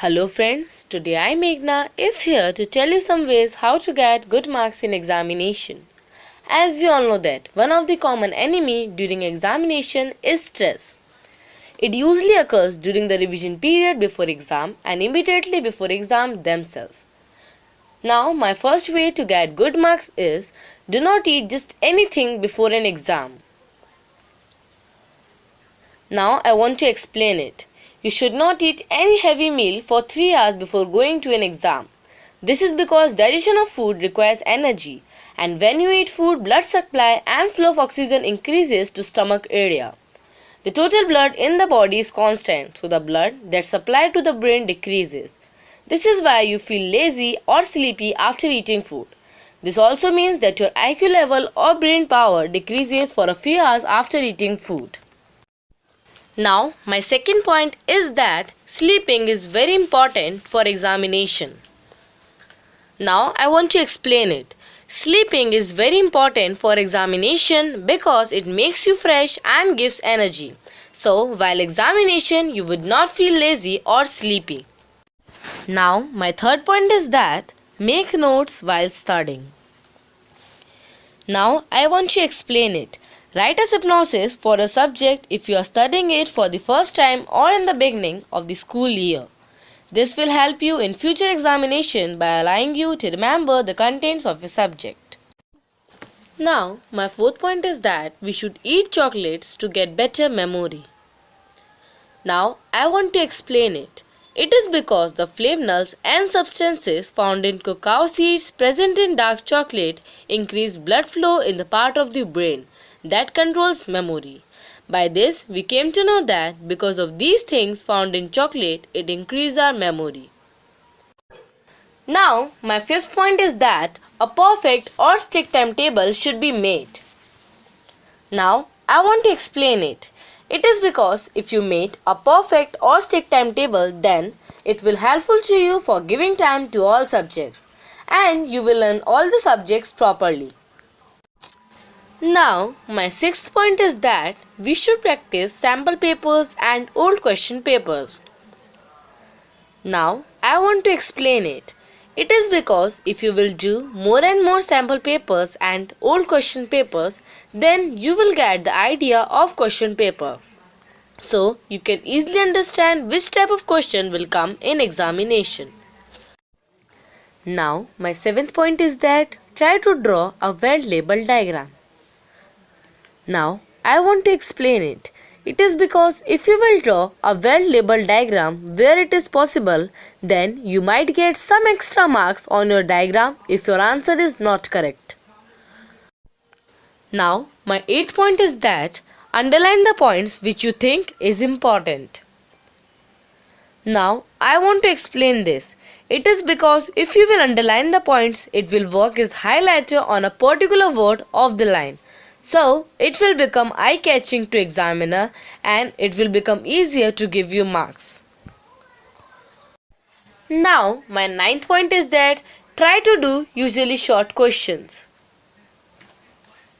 Hello friends, today I Meghna is here to tell you some ways how to get good marks in examination. As we all know that one of the common enemy during examination is stress. It usually occurs during the revision period before exam and immediately before exam themselves. Now my first way to get good marks is do not eat just anything before an exam. Now I want to explain it. You should not eat any heavy meal for 3 hours before going to an exam. This is because digestion of food requires energy, and when you eat food, blood supply and flow of oxygen increases to stomach area. The total blood in the body is constant, so the blood that's supplied to the brain decreases. This is why you feel lazy or sleepy after eating food. This also means that your IQ level or brain power decreases for a few hours after eating food. Now, my second point is that sleeping is very important for examination. Now, I want to explain it. Sleeping is very important for examination because it makes you fresh and gives energy. So, while examination, you would not feel lazy or sleepy. Now, my third point is that make notes while studying. Now, I want to explain it. Write a synopsis for a subject if you are studying it for the first time or in the beginning of the school year. This will help you in future examination by allowing you to remember the contents of your subject. Now, my fourth point is that we should eat chocolates to get better memory. Now, I want to explain it. It is because the flavonols and substances found in cacao seeds present in dark chocolate increase blood flow in the part of the brain that controls memory. By this, we came to know that because of these things found in chocolate, it increases our memory. Now, my fifth point is that a perfect or strict timetable should be made. Now, I want to explain it. It is because if you made a perfect or strict timetable, then it will helpful to you for giving time to all subjects and you will learn all the subjects properly. Now, my sixth point is that we should practice sample papers and old question papers. Now, I want to explain it. It is because if you will do more and more sample papers and old question papers, then you will get the idea of question paper. So, you can easily understand which type of question will come in examination. Now, my seventh point is that try to draw a well-labeled diagram. Now, I want to explain it. It is because if you will draw a well-labeled diagram where it is possible, then you might get some extra marks on your diagram if your answer is not correct. Now, my eighth point is that underline the points which you think is important. Now, I want to explain this. It is because if you will underline the points, it will work as highlighter on a particular word of the line. So, it will become eye-catching to examiner and it will become easier to give you marks. Now, my ninth point is that try to do usually short questions.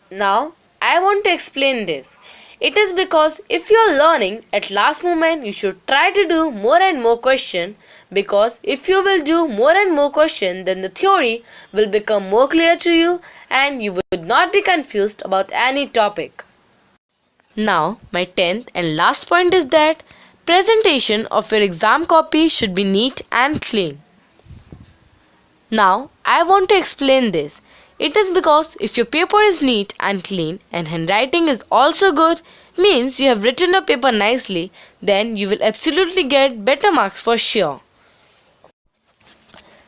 Now, I want to explain this. It is because if you are learning at last moment, you should try to do more and more questions because if you will do more and more questions, then the theory will become more clear to you and you would not be confused about any topic. Now, my 10th and last point is that presentation of your exam copy should be neat and clean. Now, I want to explain this. It is because if your paper is neat and clean and handwriting is also good, means you have written your paper nicely, then you will absolutely get better marks for sure.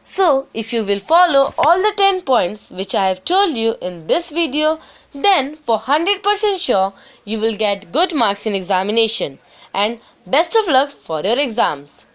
So, if you will follow all the 10 points which I have told you in this video, then for 100% sure you will get good marks in examination and best of luck for your exams.